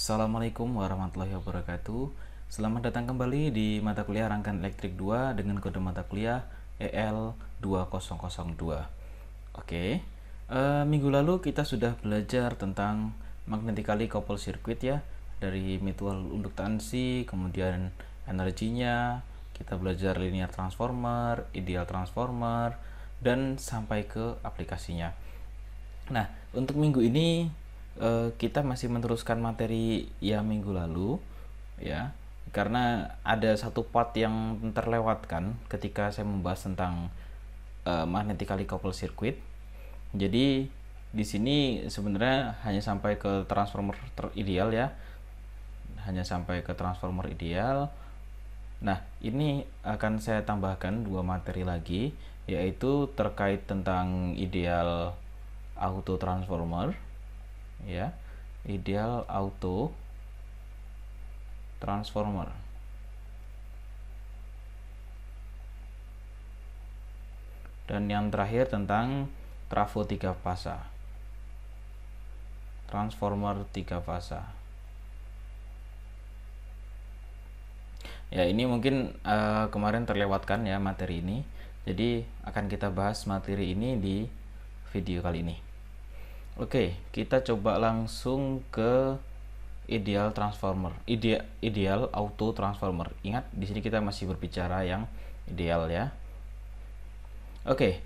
Assalamualaikum warahmatullahi wabarakatuh. Selamat datang kembali di mata kuliah rangkaian elektrik 2 dengan kode mata kuliah EL2002. Oke, minggu lalu kita sudah belajar tentang magnetically coupled circuit ya, dari mutual induktansi, kemudian energinya, kita belajar linear transformer, ideal transformer, dan sampai ke aplikasinya. Nah, untuk minggu ini kita masih meneruskan materi yang minggu lalu ya, karena ada satu part yang terlewatkan ketika saya membahas tentang magnetically coupled circuit. Jadi di sini sebenarnya hanya sampai ke transformer ideal ya, hanya sampai ke transformer ideal. Nah, ini akan saya tambahkan dua materi lagi, yaitu terkait tentang ideal auto transformer ya, ideal auto transformer, dan yang terakhir tentang trafo 3 fasa, transformer 3 fasa ya. Ini mungkin kemarin terlewatkan ya materi ini, jadi akan kita bahas materi ini di video kali ini. Oke, kita coba langsung ke ideal transformer, ideal auto transformer. Ingat, di sini kita masih berbicara yang ideal ya. Oke,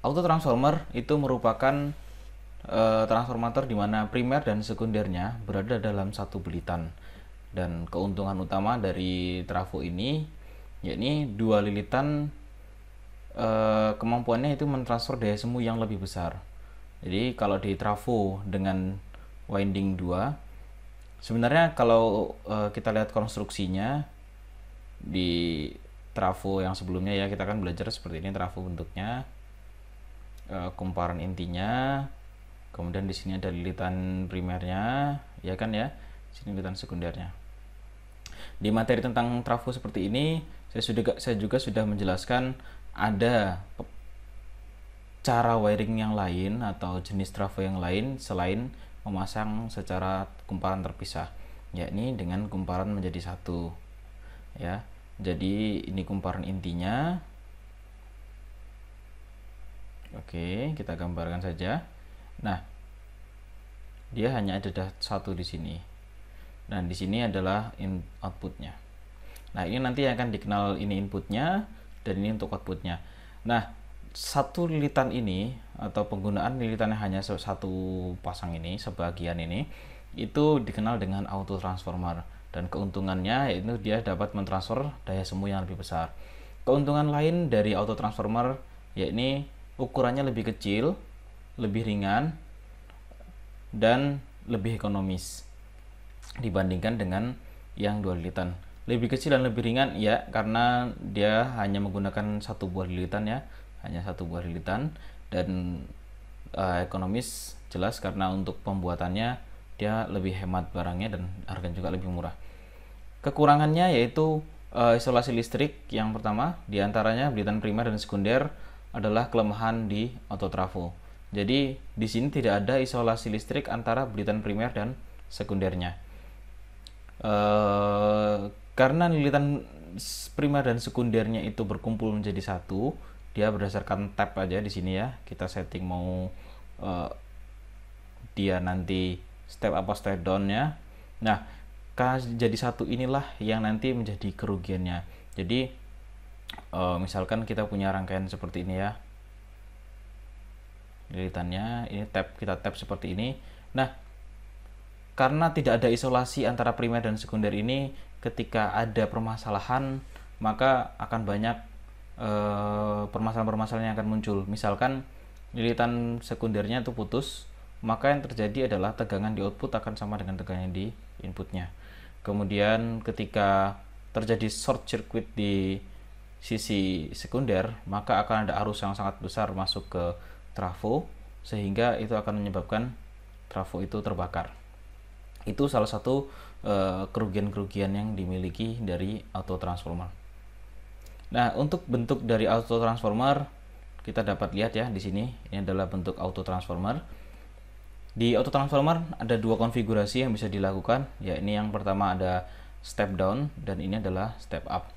auto transformer itu merupakan transformator di mana primer dan sekundernya berada dalam satu bilitan. Dan keuntungan utama dari trafo ini yakni dua lilitan kemampuannya itu mentransfer daya semu yang lebih besar. Jadi kalau di trafo dengan winding 2, sebenarnya kalau kita lihat konstruksinya di trafo yang sebelumnya ya, kita akan belajar seperti ini trafo bentuknya, kumparan intinya, kemudian di sini ada lilitan primernya ya kan ya, sini lilitan sekundernya. Di materi tentang trafo seperti ini saya juga sudah menjelaskan ada cara wiring yang lain atau jenis trafo yang lain selain memasang secara kumparan terpisah, yakni dengan kumparan menjadi satu ya. Jadi ini kumparan intinya. Oke, kita gambarkan saja. Nah, dia hanya ada satu di sini, dan di sini adalah outputnya. Nah, ini nanti akan dikenal ini inputnya dan ini untuk outputnya. Nah, satu lilitan ini atau penggunaan lilitannya hanya satu pasang ini, sebagian ini, itu dikenal dengan auto transformer, dan keuntungannya yaitu dia dapat mentransfer daya semu yang lebih besar. Keuntungan lain dari auto transformer yakni ukurannya lebih kecil, lebih ringan, dan lebih ekonomis dibandingkan dengan yang dua lilitan. Lebih kecil dan lebih ringan ya karena dia hanya menggunakan satu buah lilitan ya, hanya satu buah lilitan, dan ekonomis jelas karena untuk pembuatannya dia lebih hemat barangnya dan harganya juga lebih murah. Kekurangannya yaitu isolasi listrik yang pertama, diantaranya bilitan primer dan sekunder adalah kelemahan di auto trafo. Jadi di sini tidak ada isolasi listrik antara bilitan primer dan sekundernya. Karena lilitan primer dan sekundernya itu berkumpul menjadi satu, dia berdasarkan tab aja di sini ya. Kita setting mau dia nanti step up step down ya. Nah, jadi satu inilah yang nanti menjadi kerugiannya. Jadi misalkan kita punya rangkaian seperti ini ya, lilitannya ini kita tab seperti ini. Nah, karena tidak ada isolasi antara primer dan sekunder ini, ketika ada permasalahan maka akan banyak permasalahan-permasalahan yang akan muncul. Misalkan lilitan sekundernya itu putus, maka yang terjadi adalah tegangan di output akan sama dengan tegangan di inputnya. Kemudian ketika terjadi short circuit di sisi sekunder, maka akan ada arus yang sangat besar masuk ke trafo, sehingga itu akan menyebabkan trafo itu terbakar. Itu salah satu kerugian-kerugian yang dimiliki dari auto transformer. Nah, untuk bentuk dari auto transformer kita dapat lihat ya di sini. Ini adalah bentuk auto transformer. Di auto transformer ada dua konfigurasi yang bisa dilakukan, ya ini yang pertama ada step down dan ini adalah step up.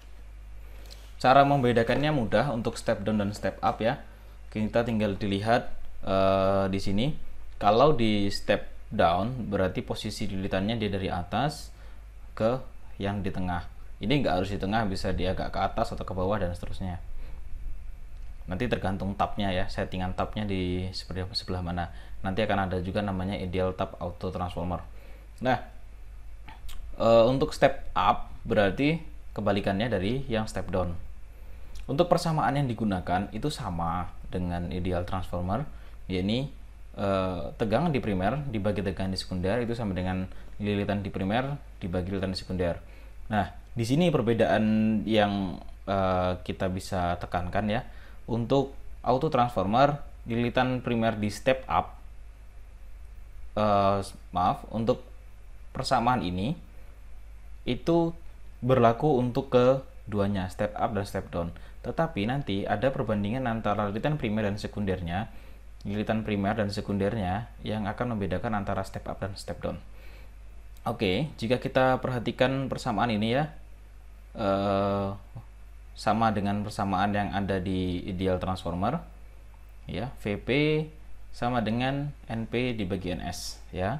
Cara membedakannya mudah untuk step down dan step up ya. Kita tinggal dilihat di sini. Kalau di step down berarti posisi lilitannya dia dari atas ke yang di tengah. Ini nggak harus di tengah, bisa dia agak ke atas atau ke bawah dan seterusnya. Nanti tergantung tabnya ya, settingan tabnya di sebelah mana. Nanti akan ada juga namanya ideal tab auto transformer. Nah, untuk step up berarti kebalikannya dari yang step down. Untuk persamaan yang digunakan itu sama dengan ideal transformer, yakni tegangan di primer dibagi tegangan di sekunder itu sama dengan lilitan di primer dibagi lilitan di sekunder. Nah, di sini perbedaan yang kita bisa tekankan ya. Untuk auto transformer, lilitan primer di step up, untuk persamaan ini itu berlaku untuk keduanya, step up dan step down. Tetapi nanti ada perbandingan antara lilitan primer dan sekundernya, lilitan primer dan sekundernya yang akan membedakan antara step up dan step down. Oke, jika kita perhatikan persamaan ini ya, sama dengan persamaan yang ada di ideal transformer ya, VP sama dengan NP dibagi NS ya.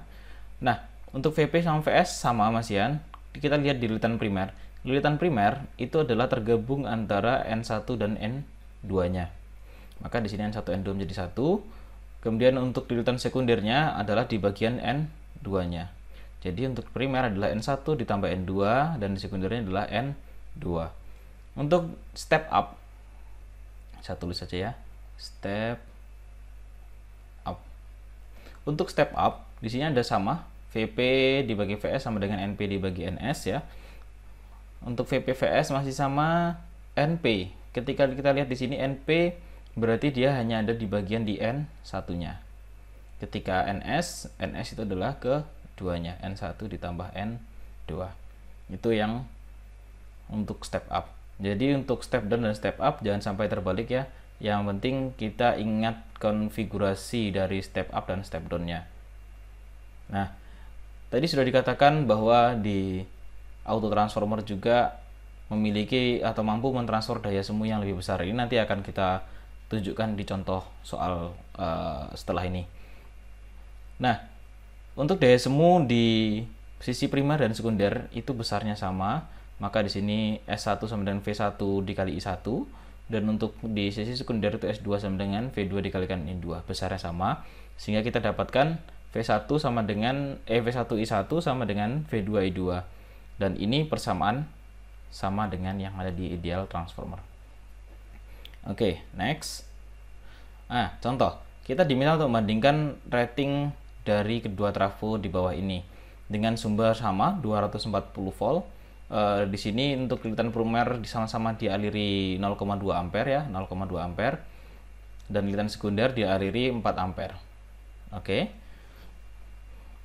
Nah, untuk VP sama VS sama Mas Yan. Kita lihat di lilitan primer. Lilitan primer itu adalah tergabung antara N1 dan N2-nya. Maka di sini N1 N2 menjadi 1. Kemudian untuk lilitan sekundernya adalah di bagian N2-nya. Jadi untuk primer adalah N1 ditambah N2 dan di sekundernya adalah N2. Untuk step up, saya tulis saja ya, step up. Untuk step up, di sini ada sama, VP dibagi VS sama dengan NP dibagi NS ya. Untuk VP VS masih sama NP. Ketika kita lihat di sini NP berarti dia hanya ada di bagian di N1-nya. Ketika NS itu adalah keduanya, N1 ditambah N2. Itu yang untuk step up. Jadi untuk step down dan step up jangan sampai terbalik ya. Yang penting kita ingat konfigurasi dari step up dan step down-nya. Nah, tadi sudah dikatakan bahwa di auto transformer juga memiliki atau mampu mentransfer daya semu yang lebih besar. Ini nanti akan kita tunjukkan di contoh soal setelah ini. Nah, untuk daya semu di sisi primer dan sekunder itu besarnya sama. Maka di sini S1 sama dengan V1 dikali I1, dan untuk di sisi sekunder itu S2 sama dengan V2 dikalikan I2, besarnya sama, sehingga kita dapatkan V1 sama dengan V1 I1 sama dengan V2 I2, dan ini persamaan sama dengan yang ada di ideal transformer. Oke, next. Nah, contoh, kita diminta untuk membandingkan rating dari kedua trafo di bawah ini dengan sumber sama 240 volt. Di sini untuk lilitan primer sama-sama dialiri 0,2 ampere ya, 0,2 ampere, dan lilitan sekunder dialiri 4 ampere. Oke.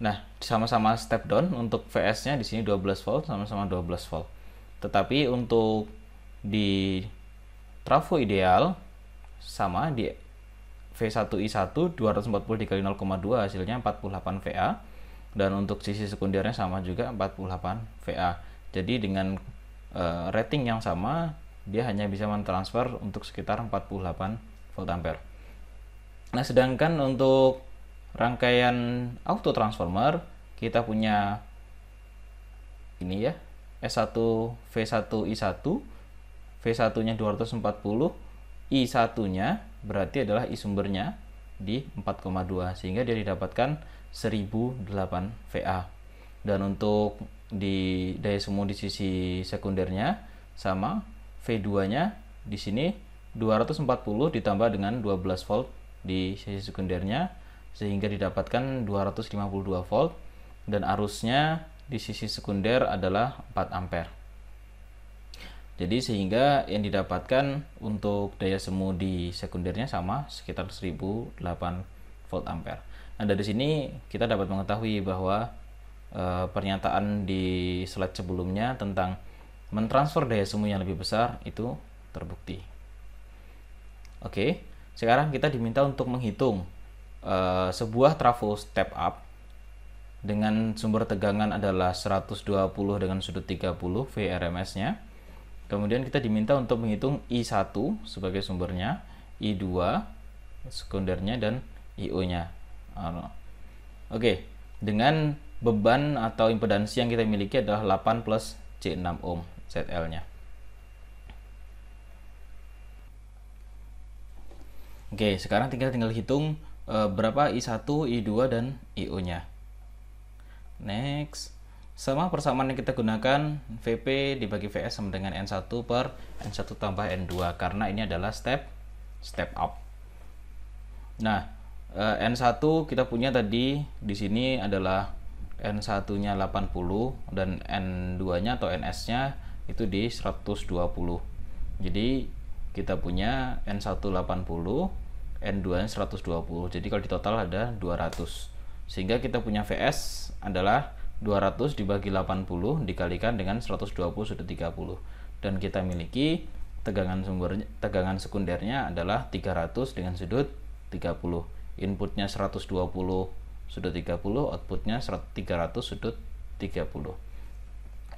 Nah, sama-sama step down. Untuk VS-nya di sini 12 volt, sama-sama 12 volt. Tetapi untuk di trafo ideal sama di V1I1 240 dikali 0,2 hasilnya 48 VA, dan untuk sisi sekundernya sama juga 48 VA. Jadi dengan rating yang sama, dia hanya bisa mentransfer untuk sekitar 48 volt ampere. Nah, sedangkan untuk rangkaian auto transformer, kita punya ini ya, S1 V1 I1, V1-nya 240, I1-nya berarti adalah I sumbernya di 4,2, sehingga dia didapatkan 1008 VA. Dan untuk di daya semu di sisi sekundernya sama, V2-nya di sini 240 ditambah dengan 12 volt di sisi sekundernya, sehingga didapatkan 252 volt, dan arusnya di sisi sekunder adalah 4 ampere. Jadi sehingga yang didapatkan untuk daya semu di sekundernya sama, sekitar 1008 volt ampere. Nah, dari sini kita dapat mengetahui bahwa pernyataan di slide sebelumnya tentang mentransfer daya semu yang lebih besar itu terbukti. Oke, sekarang kita diminta untuk menghitung sebuah trafo step up dengan sumber tegangan adalah 120 dengan sudut 30 VRMS-nya. Kemudian kita diminta untuk menghitung I1 sebagai sumbernya, I2 sekundernya, dan IO-nya. Oke, dengan beban atau impedansi yang kita miliki adalah 8 plus C6 ohm ZL-nya. Oke, sekarang tinggal hitung berapa I1, I2, dan IO-nya. Next, sama persamaan yang kita gunakan VP dibagi VS sama dengan N1 per N1 tambah N2 karena ini adalah step up. Nah, N1 kita punya tadi di sini adalah N1-nya 80 dan N2-nya atau NS-nya itu di 120. Jadi kita punya N1 80, N2-nya 120. Jadi kalau di total ada 200. Sehingga kita punya VS adalah 200 dibagi 80 dikalikan dengan 120 sudut 30. Dan kita miliki tegangan sekundernya adalah 300 dengan sudut 30. Inputnya 120 sudut 30, outputnya 300 sudut 30.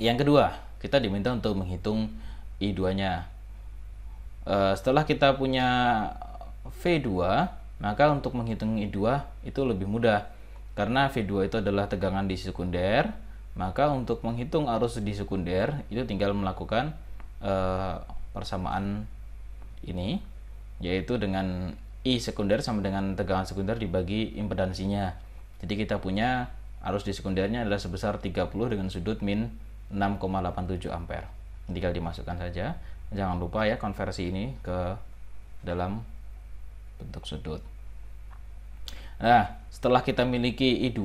Yang kedua, kita diminta untuk menghitung I2-nya. Setelah kita punya V2, maka untuk menghitung I2 itu lebih mudah. Karena V2 itu adalah tegangan di sekunder, maka untuk menghitung arus di sekunder itu tinggal melakukan persamaan ini, yaitu dengan I sekunder sama dengan tegangan sekunder dibagi impedansinya. Jadi kita punya arus di sekundernya adalah sebesar 30 dengan sudut min 6,87 ampere. Tinggal dimasukkan saja. Jangan lupa ya konversi ini ke dalam bentuk sudut. Nah, setelah kita miliki I2,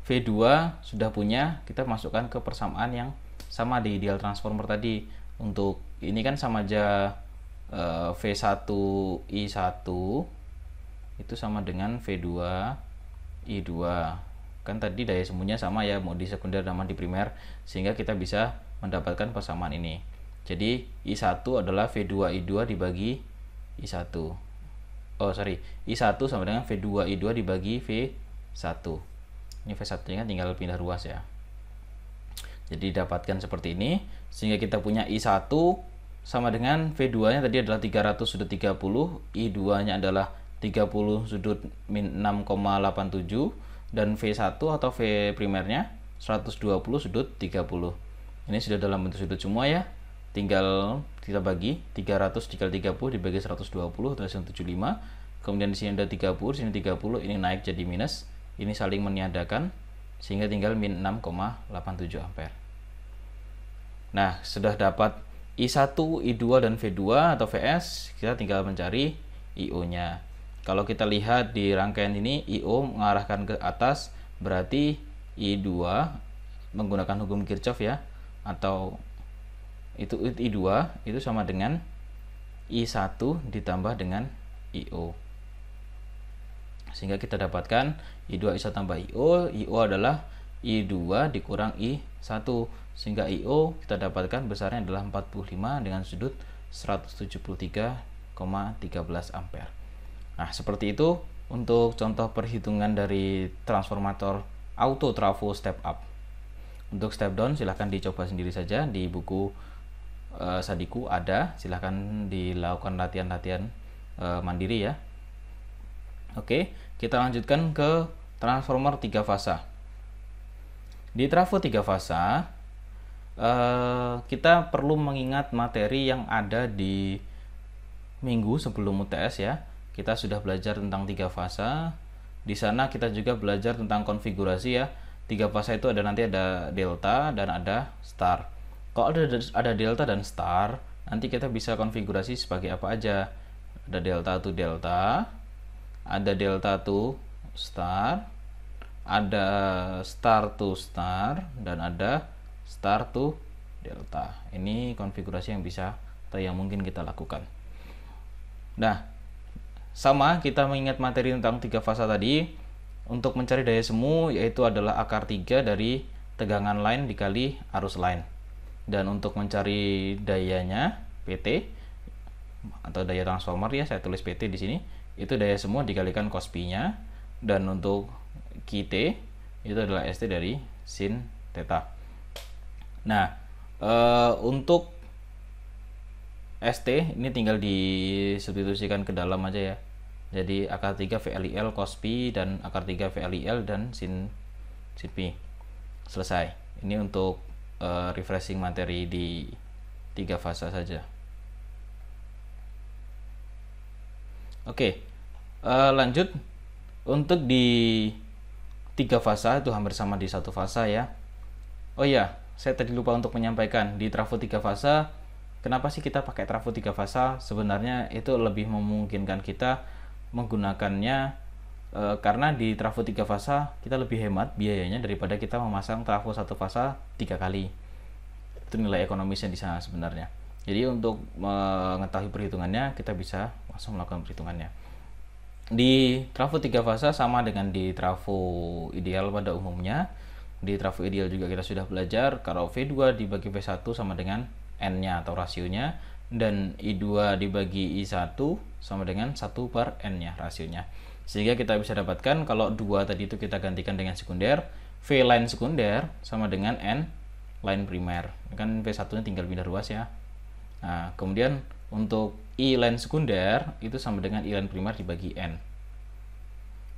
V2 sudah punya, kita masukkan ke persamaan yang sama di ideal transformer tadi. Untuk ini kan sama aja V1 I1 itu sama dengan V2 I2. Kan tadi daya semuanya sama ya, mau di sekunder sama di primer, sehingga kita bisa mendapatkan persamaan ini. Jadi I1 adalah V2 I2 dibagi I1. I1 sama dengan V2 I2 dibagi V1. Ini V1 nya tinggal pindah ruas ya. Jadi dapatkan seperti ini, sehingga kita punya I1 sama dengan V2 nya tadi adalah 300 sudut 30, I2 nya adalah 30 sudut min 6,87, dan V1 atau V primernya 120 sudut 30. Ini sudah dalam bentuk sudut semua ya. Tinggal kita bagi 300 dikali 30 dibagi 120 itu hasil 75. Kemudian di sini ada 30, sini 30, ini naik jadi minus. Ini saling meniadakan sehingga tinggal min 6,87 ampere. Nah, sudah dapat I1, I2 dan V2 atau VS, kita tinggal mencari IO-nya. Kalau kita lihat di rangkaian ini, IO mengarahkan ke atas, berarti I2 menggunakan hukum Kirchhoff ya, atau itu I2 itu sama dengan I1 ditambah dengan IO. Sehingga kita dapatkan I2 I1 tambah IO adalah I2 dikurang I1, sehingga IO kita dapatkan besarnya adalah 45 dengan sudut 173,13 ampere. Nah, seperti itu untuk contoh perhitungan dari transformator auto trafo step up. Untuk step down silahkan dicoba sendiri saja di buku Sadiku ada, silahkan dilakukan latihan-latihan mandiri ya. Oke, kita lanjutkan ke transformer 3 fasa. Di trafo 3 fasa kita perlu mengingat materi yang ada di minggu sebelum UTS ya. Kita sudah belajar tentang 3 fasa. Di sana kita juga belajar tentang konfigurasi ya. 3 fasa itu nanti ada delta dan ada star. Kalau ada delta dan star, nanti kita bisa konfigurasi sebagai apa aja. Ada delta to delta, ada delta to star, ada star to star, dan ada star to delta. Ini konfigurasi yang bisa atau yang mungkin kita lakukan. Nah, sama kita mengingat materi tentang 3 fasa tadi. Untuk mencari daya semu yaitu adalah akar 3 dari tegangan line dikali arus line. Dan untuk mencari dayanya PT atau daya transformer ya, saya tulis PT di sini, itu daya semu dikalikan cos Pi-nya. dan untuk QT itu adalah ST dari sin theta. Nah, untuk ST ini tinggal disubstitusikan ke dalam aja ya. Jadi akar 3 VLIL cos Pi dan akar 3 VLIL dan sin Pi. Selesai. Ini untuk refreshing materi di 3 fasa saja. Oke, lanjut. Untuk di 3 fasa itu hampir sama di 1 fasa ya. Oh iya, saya tadi lupa untuk menyampaikan di trafo 3 fasa. Kenapa sih kita pakai trafo 3 fasa? Sebenarnya itu lebih memungkinkan kita menggunakannya karena di trafo 3 fasa kita lebih hemat biayanya daripada kita memasang trafo 1 fasa 3 kali. Itu nilai ekonomisnya di sana sebenarnya. Jadi untuk mengetahui perhitungannya kita bisa langsung melakukan perhitungannya. Di trafo 3 fasa sama dengan di trafo ideal pada umumnya. Di trafo ideal juga kita sudah belajar kalau V2 dibagi V1 sama dengan N-nya atau rasionya, dan I2 dibagi I1 sama dengan 1 per N-nya rasionya. Sehingga kita bisa dapatkan kalau 2 tadi itu kita gantikan dengan sekunder, V line sekunder sama dengan N line primer. Kan V1-nya tinggal pindah ruas ya. Nah, kemudian untuk I line sekunder itu sama dengan I line primer dibagi N.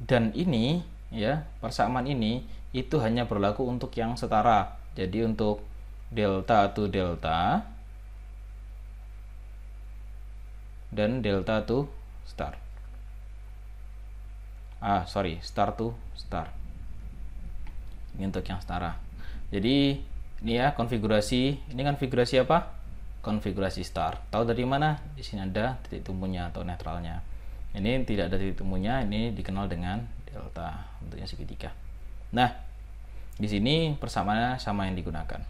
Dan ini ya, persamaan ini itu hanya berlaku untuk yang setara. Jadi untuk delta to delta dan delta to star. Star to star. Ini untuk yang setara. Jadi ini ya konfigurasi. Ini konfigurasi apa? Konfigurasi star. Tahu dari mana? Di sini ada titik tumbunya atau netralnya. Ini tidak ada titik tumbunya. Ini dikenal dengan delta. Bentuknya segitiga. Nah, di sini persamaannya sama yang digunakan.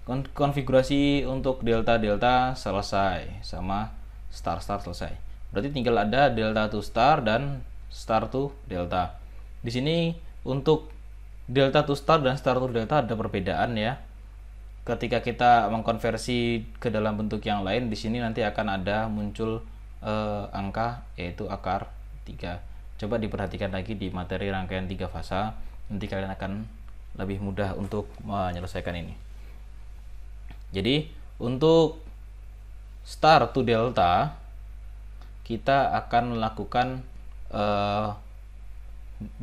Konfigurasi untuk delta selesai sama star selesai. Berarti tinggal ada delta to star dan star to delta. Di sini untuk delta to star dan star to delta ada perbedaan ya. Ketika kita mengkonversi ke dalam bentuk yang lain, di sini nanti akan ada muncul angka yaitu akar 3. Coba diperhatikan lagi di materi rangkaian 3 fasa, nanti kalian akan lebih mudah untuk menyelesaikan ini. Jadi untuk star to delta kita akan melakukan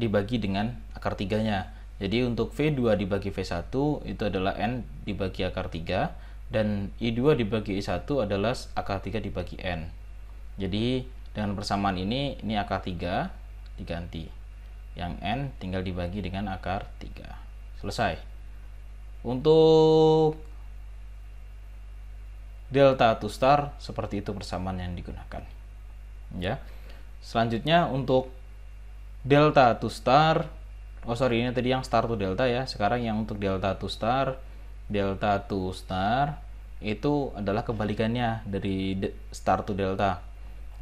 dibagi dengan akar 3-nya. Jadi untuk V2 dibagi V1 itu adalah N dibagi akar 3, dan I2 dibagi I1 adalah akar 3 dibagi N. Jadi dengan persamaan ini akar 3 diganti. Yang N tinggal dibagi dengan akar 3. Selesai. Untuk delta to star seperti itu persamaan yang digunakan. Ya. Selanjutnya untuk delta to star, ini tadi yang star to delta ya. Sekarang yang untuk delta to star itu adalah kebalikannya dari star to delta.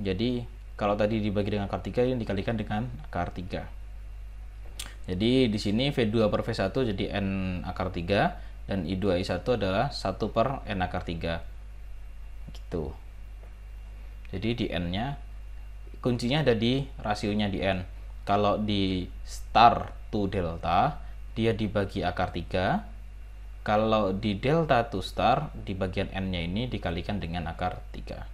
Jadi kalau tadi dibagi dengan akar 3, ini dikalikan dengan akar 3. Jadi di sini V2 per V1 jadi N akar 3 dan I2 I1 adalah 1 per N akar 3. Gitu. Jadi di N-nya kuncinya ada di rasionya di N. Kalau di star to delta dia dibagi akar 3. Kalau di delta to star di bagian N-nya ini dikalikan dengan akar 3.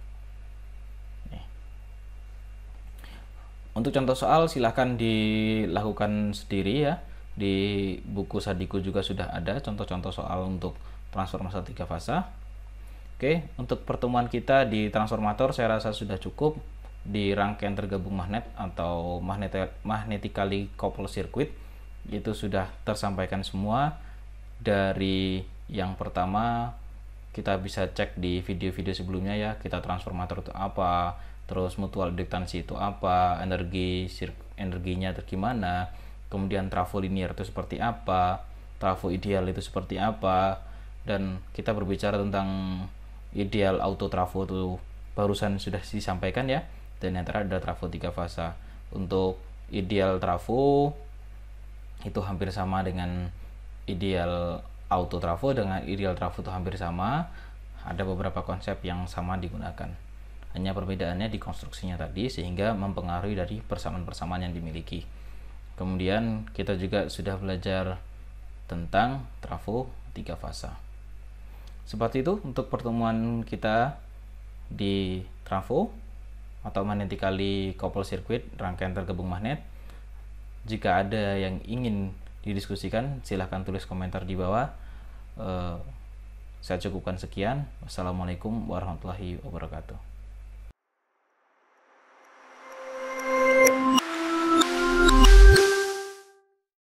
Untuk contoh soal silahkan dilakukan sendiri ya. Di buku Sadiku juga sudah ada contoh-contoh soal untuk transformator 3 fasa. Oke, untuk pertemuan kita di transformator saya rasa sudah cukup. Di rangkaian tergabung magnet atau magnetically coupled circuit itu sudah tersampaikan semua. Dari yang pertama kita bisa cek di video-video sebelumnya ya, kita transformator itu apa, terus mutual inductansi itu apa, energinya gimana, kemudian trafo linear itu seperti apa, trafo ideal itu seperti apa, dan kita berbicara tentang ideal auto trafo itu barusan sudah disampaikan ya. Dan yang terakhir ada trafo 3 fasa. Untuk ideal trafo itu hampir sama dengan ideal auto trafo, dengan ideal trafo itu hampir sama. Ada beberapa konsep yang sama digunakan. Hanya perbedaannya di konstruksinya tadi sehingga mempengaruhi dari persamaan-persamaan yang dimiliki. Kemudian kita juga sudah belajar tentang trafo 3 fasa. Seperti itu untuk pertemuan kita di trafo atau magnetically coupled circuit, rangkaian tergabung magnet. Jika ada yang ingin didiskusikan, silahkan tulis komentar di bawah. Saya cukupkan sekian. Wassalamualaikum warahmatullahi wabarakatuh.